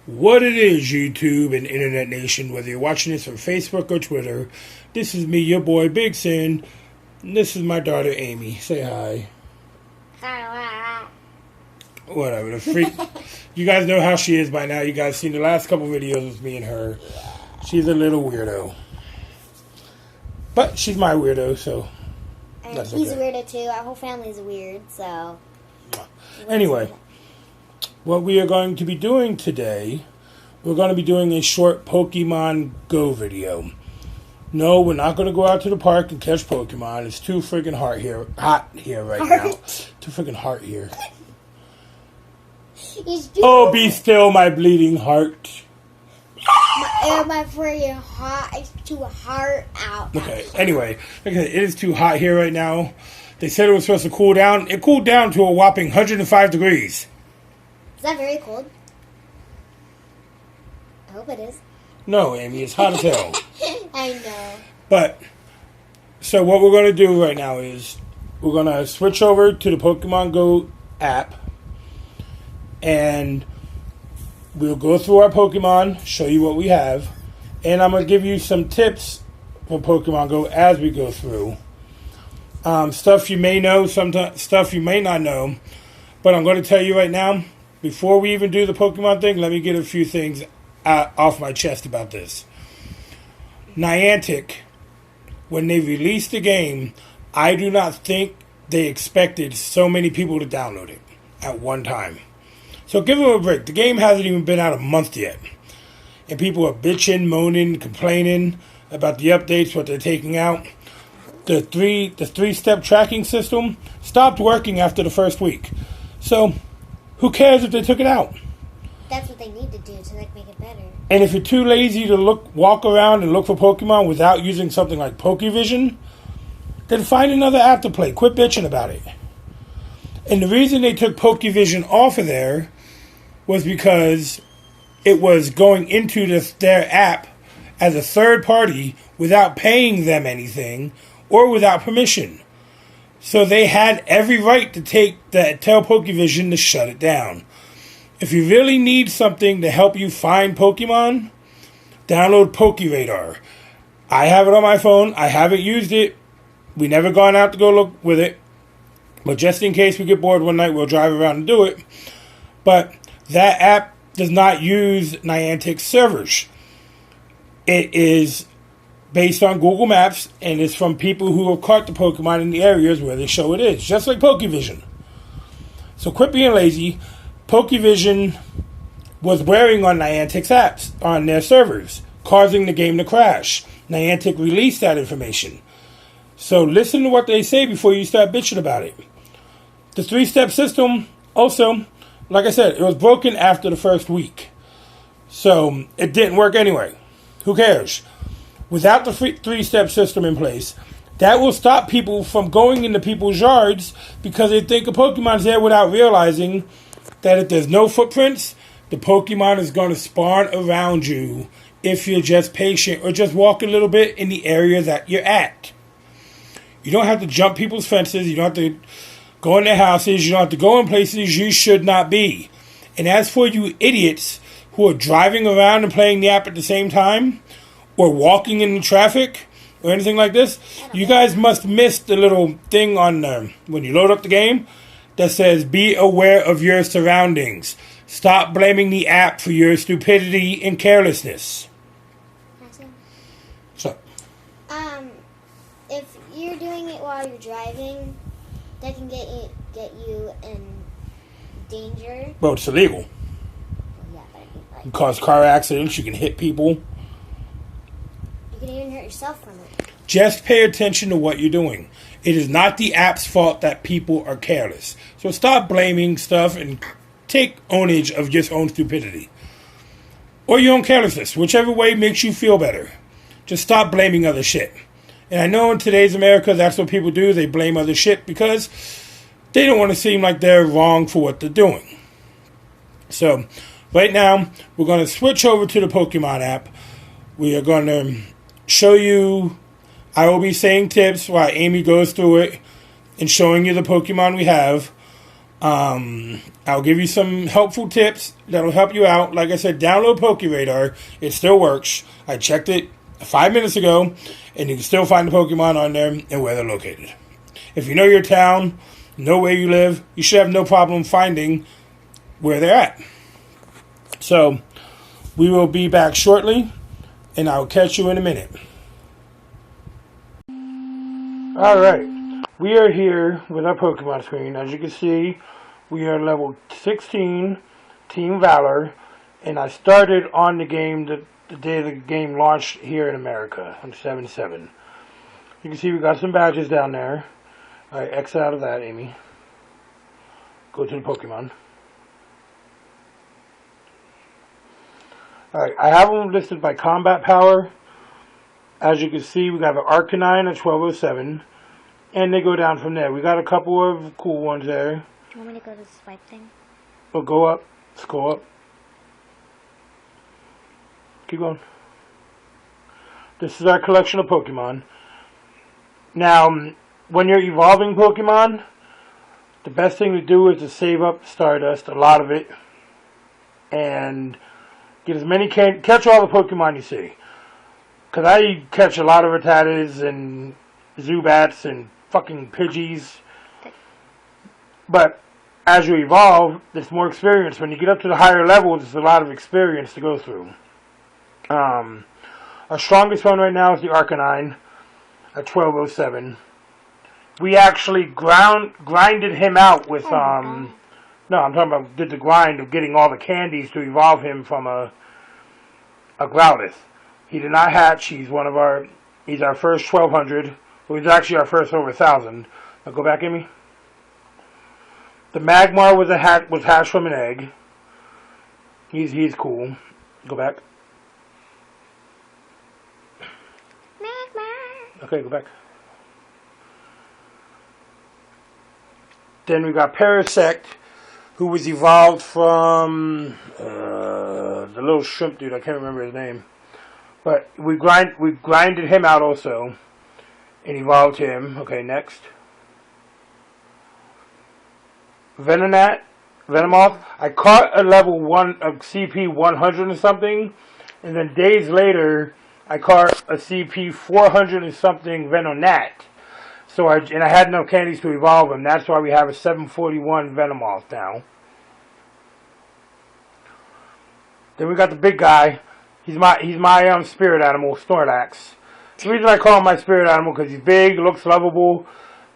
What it is, YouTube and Internet Nation, whether you're watching this from Facebook or Twitter, this is me, your boy Big Sin, and this is my daughter Amy. Say hi. Whatever, the freak. You guys know how she is by now. You guys seen the last couple videos with me and her. She's a little weirdo. But she's my weirdo, so that's he's okay. A weirdo too. Our whole family's weird, so. Anyway, what we are going to be doing today, we're going to be doing a short Pokemon Go video. No, we're not going to go out to the park and catch Pokemon. It's too freaking hot here right now. Too freaking hot here. Oh, be still, my bleeding heart. My freaking heart. It's too hot out. Okay, anyway, like I said, it is too hot here right now. They said it was supposed to cool down. It cooled down to a whopping 105 degrees. Is that very cold? I hope it is. No, Amy, it's hot as hell. I know. But, so what we're going to do right now is we're going to switch over to the Pokemon Go app. And we'll go through our Pokemon, show you what we have. And I'm going to give you some tips for Pokemon Go as we go through. Stuff you may know, stuff you may not know. But I'm going to tell you right now, before we even do the Pokemon thing, let me get a few things off my chest about this. Niantic, when they released the game, I do not think they expected so many people to download it at one time. So give them a break. The game hasn't even been out a month yet. And people are bitching, moaning, complaining about the updates, what they're taking out. The three-step tracking system stopped working after the first week. So who cares if they took it out? That's what they need to do to make it better. And if you're too lazy to walk around and look for Pokemon without using something like Pokevision, then find another app to play. Quit bitching about it. And the reason they took Pokevision off of there was because it was going into their app as a third party without paying them anything or without permission. So they had every right to tell Pokevision to shut it down. If you really need something to help you find Pokemon, download PokeRadar. I have it on my phone. I haven't used it. We never gone out to go look with it. But just in case we get bored one night, we'll drive around and do it. But that app does not use Niantic's servers. It is based on Google Maps, and it's from people who have caught the Pokemon in the areas where they show it is, just like Pokevision. So quit being lazy. Pokevision was wearing on Niantic's apps, on their servers, causing the game to crash. Niantic released that information. So listen to what they say before you start bitching about it. The three-step system, also, like I said, it was broken after the first week. So it didn't work anyway. Who cares? Without the three-step system in place, that will stop people from going into people's yards because they think a Pokemon's there without realizing that if there's no footprints, the Pokemon is going to spawn around you if you're just patient or just walk a little bit in the area that you're at. You don't have to jump people's fences. You don't have to go in their houses. You don't have to go in places you should not be. And as for you idiots who are driving around and playing the app at the same time, or walking in the traffic, or anything like this, you guys must miss the little thing on when you load up the game that says, be aware of your surroundings. Stop blaming the app for your stupidity and carelessness. So. If you're doing it while you're driving, that can get you in danger. Well, it's illegal. Yeah, but you can cause car accidents. You can hit people. You can even hurt yourself from it. Just pay attention to what you're doing. It is not the app's fault that people are careless. So stop blaming stuff and take ownage of your own stupidity. Or your own carelessness. Whichever way makes you feel better. Just stop blaming other shit. And I know in today's America, that's what people do. They blame other shit because they don't want to seem like they're wrong for what they're doing. So, right now, we're going to switch over to the Pokemon app. We are going to show you, I will be saying tips while Amy goes through it and showing you the Pokemon we have. I'll give you some helpful tips that'll help you out. Like I said, download PokeRadar. It still works. I checked it 5 minutes ago, and you can still find the Pokemon on there and where they're located. If you know your town, know where you live, you should have no problem finding where they're at. So, we will be back shortly, and I'll catch you in a minute. Alright, we are here with our Pokemon screen. As you can see, we are level 16, Team Valor, and I started on the game the day the game launched here in America, on 7/7. You can see we got some badges down there. Alright, X out of that, Amy. Go to the Pokemon. Alright, I have them listed by combat power. As you can see, we got an Arcanine at 1207. And they go down from there. We got a couple of cool ones there. Do you want me to go to the swipe thing? Well, go up. Scroll up. Keep going. This is our collection of Pokemon. Now, when you're evolving Pokemon, the best thing to do is to save up Stardust, a lot of it, and get as many catch all the Pokemon you see. Because I catch a lot of Rattatas and Zubats and fucking Pidgeys. But as you evolve, there's more experience. When you get up to the higher levels, there's a lot of experience to go through. Our strongest one right now is the Arcanine at 1207. We actually grinded him out with, no, I'm talking about did the grind of getting all the candies to evolve him from a Growlithe. He did not hatch. He's our first 1200. Well, he's actually our first over 1000. Now go back, Amy. The Magmar was hatched from an egg. He's cool. Go back. Magmar. Okay, go back. Then we got Parasect, who was evolved from the little shrimp dude. I can't remember his name. But we grinded him out also and evolved him. Okay, next. Venomoth. I caught a level 1 of CP 100 or something, and then days later I caught a CP 400 and something Venonat. So I had no candies to evolve him. That's why we have a 741 Venomoth now. Then we got the big guy. He's my spirit animal, Snorlax. The reason I call him my spirit animal because he's big, looks lovable,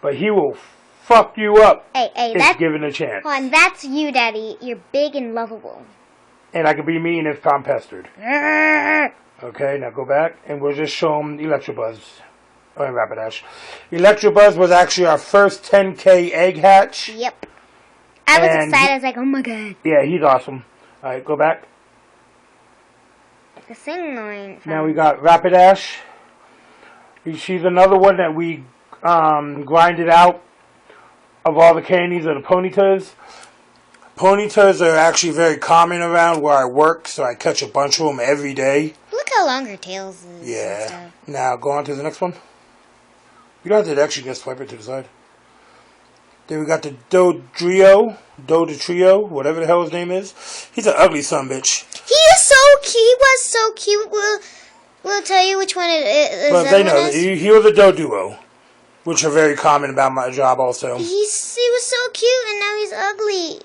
but he will fuck you up if given a chance. Hold on, that's you, Daddy. You're big and lovable. And I can be mean if I'm pestered. Okay, now go back, and we'll just show him Electabuzz. Oh, and Rapidash. Electabuzz was actually our first 10K egg hatch. Yep. I was excited. I was like, oh my god. Yeah, he's awesome. Alright, go back. The sing line. Now we got Rapidash. She's another one that we grinded out of all the candies of the Ponytas. Ponytas are actually very common around where I work, so I catch a bunch of them every day. Look how long her tails is. Yeah. Now go on to the next one. You don't have to actually just swipe it to the side. Then we got the Dodrio, whatever the hell his name is. He's an ugly son bitch. He was so cute. We'll tell you which one it is. But they know he was a Doduo, which are very common about my job also. He was so cute, and now he's ugly.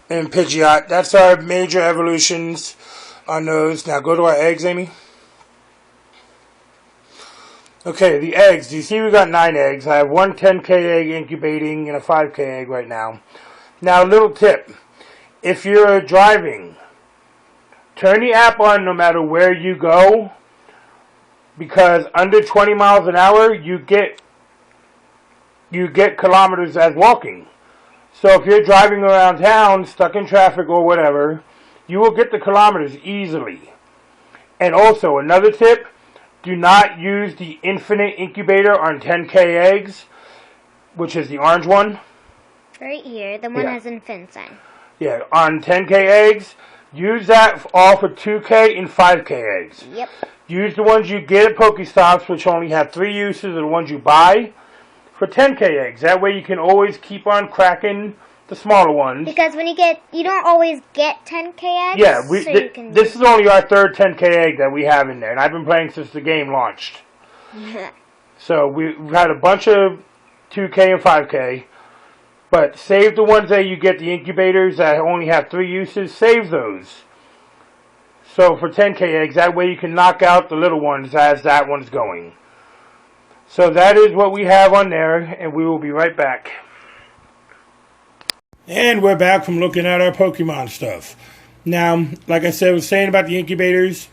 And Pidgeot. That's our major evolutions on those. Now go to our eggs, Amy. Okay, the eggs. You see we got 9 eggs. I have one 10K egg incubating and a 5K egg right now. Now, little tip. If you're driving, turn the app on no matter where you go, because under 20 miles an hour, you get kilometers as walking. So if you're driving around town, stuck in traffic or whatever, you will get the kilometers easily. And also, another tip, do not use the infinite incubator on 10K eggs, which is the orange one. Right here, the one has infinite sign. Yeah, on 10K eggs, use that all for 2K and 5K eggs. Yep. Use the ones you get at Pokestops, which only have 3 uses, or the ones you buy for 10K eggs. That way you can always keep on cracking the smaller ones. Because when you don't always get 10K eggs. Yeah, So this is only our third 10K egg that we have in there, and I've been playing since the game launched. So we've had a bunch of 2K and 5K, but save the ones that you get the incubators that only have 3 uses. Save those. So for 10K eggs, that way you can knock out the little ones as that one's going. So that is what we have on there, and we will be right back. And we're back from looking at our Pokemon stuff. Now, like I said, I was saying about the incubators,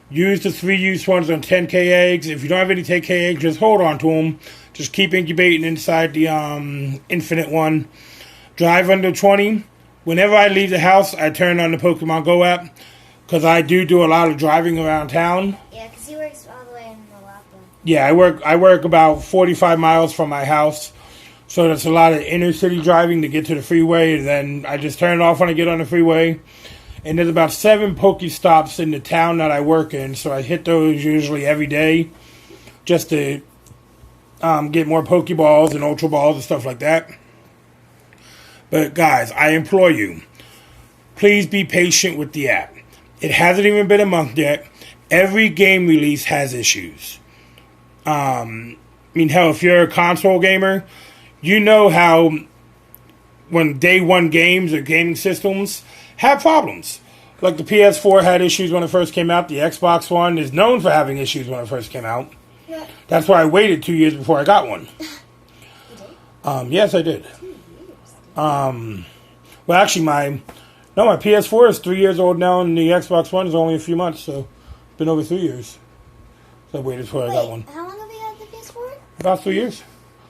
use the 3-use ones on 10K eggs. If you don't have any 10K eggs, just hold on to them. Just keep incubating inside the infinite one. Drive under 20. Whenever I leave the house, I turn on the Pokemon Go app, because I do a lot of driving around town. Yeah, because he works all the way in Malapa. Yeah, I work about 45 miles from my house. So that's a lot of inner city driving to get to the freeway. And then I just turn it off when I get on the freeway. And there's about 7 Pokestops in the town that I work in. So I hit those usually every day just to get more Pokeballs and Ultra Balls and stuff like that. But guys, I implore you, please be patient with the app. It hasn't even been a month yet. Every game release has issues. I mean, hell, if you're a console gamer, you know how when day one games or gaming systems have problems. Like the PS4 had issues when it first came out. The Xbox One is known for having issues when it first came out. Yeah. That's why I waited 2 years before I got one. You did? Yes, I did. 2 years? Well, actually, my PS4 is 3 years old now, and the Xbox One is only a few months, so it's been over 3 years. So I waited before I got one. How long have you had the PS4? About 3 years.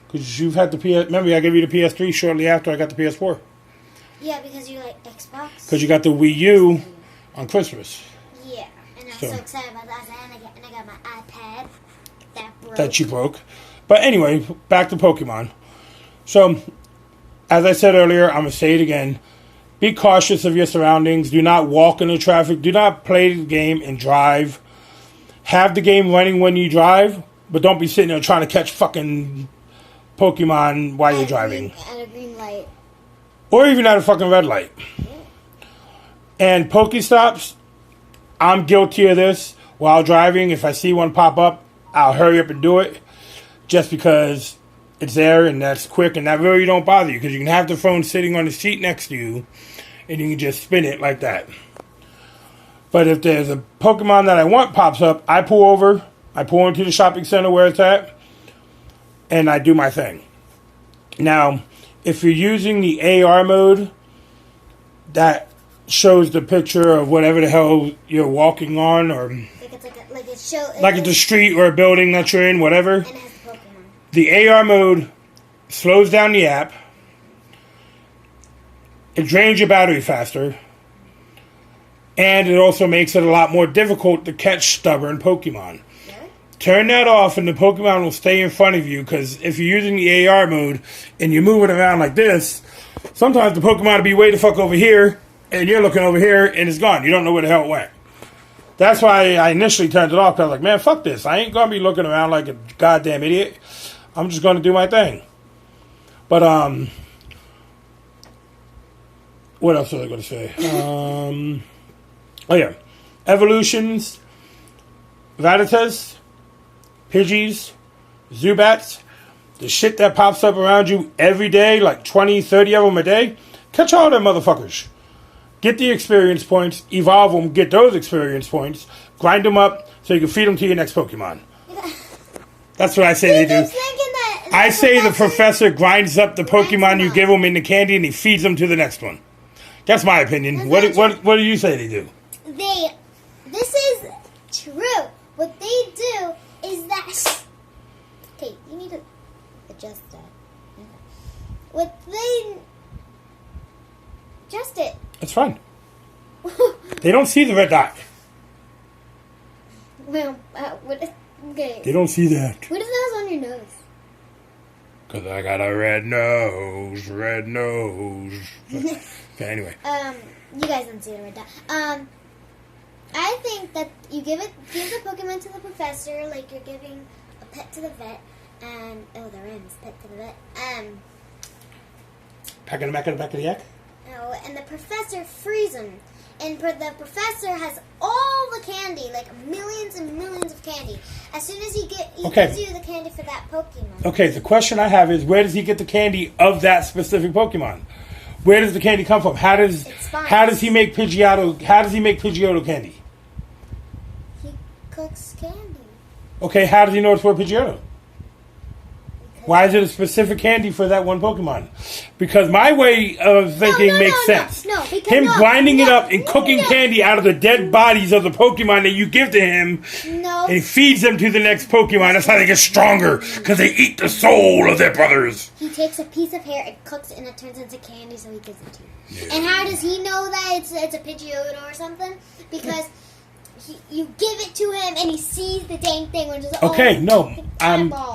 Because you've had the PS... Remember, I gave you the PS3 shortly after I got the PS4. Yeah, because you like Xbox. Because you got the Wii U on Christmas. Yeah, and I'm so excited about that. And I got my iPad that broke. That you broke. But anyway, back to Pokemon. So, as I said earlier, I'm going to say it again. Be cautious of your surroundings. Do not walk in the traffic. Do not play the game and drive. Have the game running when you drive, but don't be sitting there trying to catch fucking Pokemon while you're driving. At a green light. Or even at a fucking red light. Yeah. And Pokestops, I'm guilty of this. While driving, if I see one pop up, I'll hurry up and do it. Just because it's there and that's quick and that really don't bother you. Because you can have the phone sitting on the seat next to you and you can just spin it like that. But if there's a Pokemon that I want pops up, I pull over. I pull into the shopping center where it's at. And I do my thing. Now, if you're using the AR mode, that shows the picture of whatever the hell you're walking on, or like it's a street or a building that you're in, whatever. And it has the Pokemon. The AR mode slows down the app. It drains your battery faster. And it also makes it a lot more difficult to catch stubborn Pokemon. Turn that off and the Pokemon will stay in front of you, because if you're using the AR mode and you're moving around like this, sometimes the Pokemon will be way the fuck over here and you're looking over here and it's gone. You don't know where the hell it went. That's why I initially turned it off, because I was like, man, fuck this. I ain't going to be looking around like a goddamn idiot. I'm just going to do my thing. But, what else was I going to say? Oh yeah. Evolutions, Rattatas, Pidgeys, Zubats, the shit that pops up around you every day, like 20, 30 of them a day, catch all them motherfuckers. Get the experience points, evolve them, get those experience points, grind them up so you can feed them to your next Pokemon. That's what I say they do. I say the professor grinds up the Pokemon you give him in the candy and he feeds them to the next one. That's my opinion. What do you say they do? This is true. What they do is that... Okay, you need to adjust that. What they... Adjust it. That's fine. They don't see the red dot. Well, okay. They don't see that. What if that was on your nose? Because I got a red nose. Okay, anyway. You guys don't see the red dot. I think that you give the Pokemon to the professor like you're giving a pet to the vet, And oh, the rhymes. Back in the back of the yak. Oh, and the professor frees him. And the professor has all the candy, like millions and millions of candy. As soon as he gives you the candy for that Pokemon. Okay, the question I have is, where does he get the candy of that specific Pokemon? Where does the candy come from? How does he make Pidgeotto? How does he make Pidgeotto candy? He cooks candy. Okay, how does he know it's for Pidgeotto? Why is it a specific candy for that one Pokemon? Because my way of thinking makes sense. Him grinding it up and cooking candy out of the dead bodies of the Pokemon that you give to him, and he feeds them to the next Pokemon. That's how they get stronger, because they eat the soul of their brothers. He takes a piece of hair and cooks it, and it turns into candy, so he gives it to you. Yeah. And how does he know that it's a Pidgeotto or something? Because you give it to him, and he sees the dang thing, which is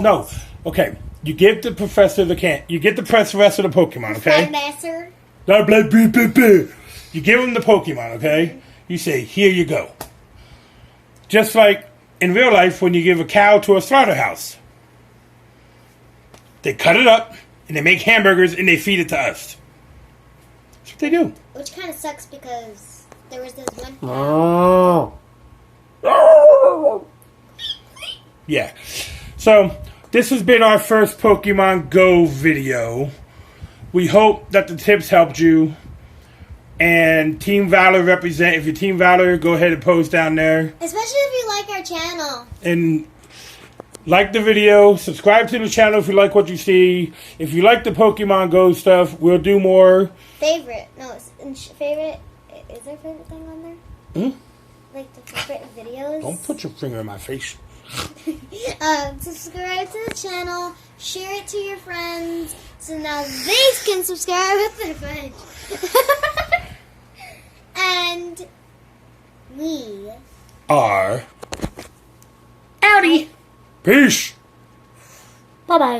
no. Okay. You give the professor you get the rest of the Pokemon, okay? Master. You give him the Pokemon, okay? You say, here you go. Just like in real life when you give a cow to a slaughterhouse. They cut it up, and they make hamburgers, and they feed it to us. That's what they do. Which kind of sucks because there was this one cow. Yeah. So this has been our first Pokemon Go video. We hope that the tips helped you. And Team Valor represent. If you're Team Valor, go ahead and post down there. Especially if you like our channel. And like the video. Subscribe to the channel if you like what you see. If you like the Pokemon Go stuff, we'll do more. Favorite. Favorite. Is there a favorite thing on there? Like the favorite videos? Don't put your finger in my face. Subscribe to the channel, share it to your friends, so now they can subscribe with their friends. And we are outie. Peace. Bye bye.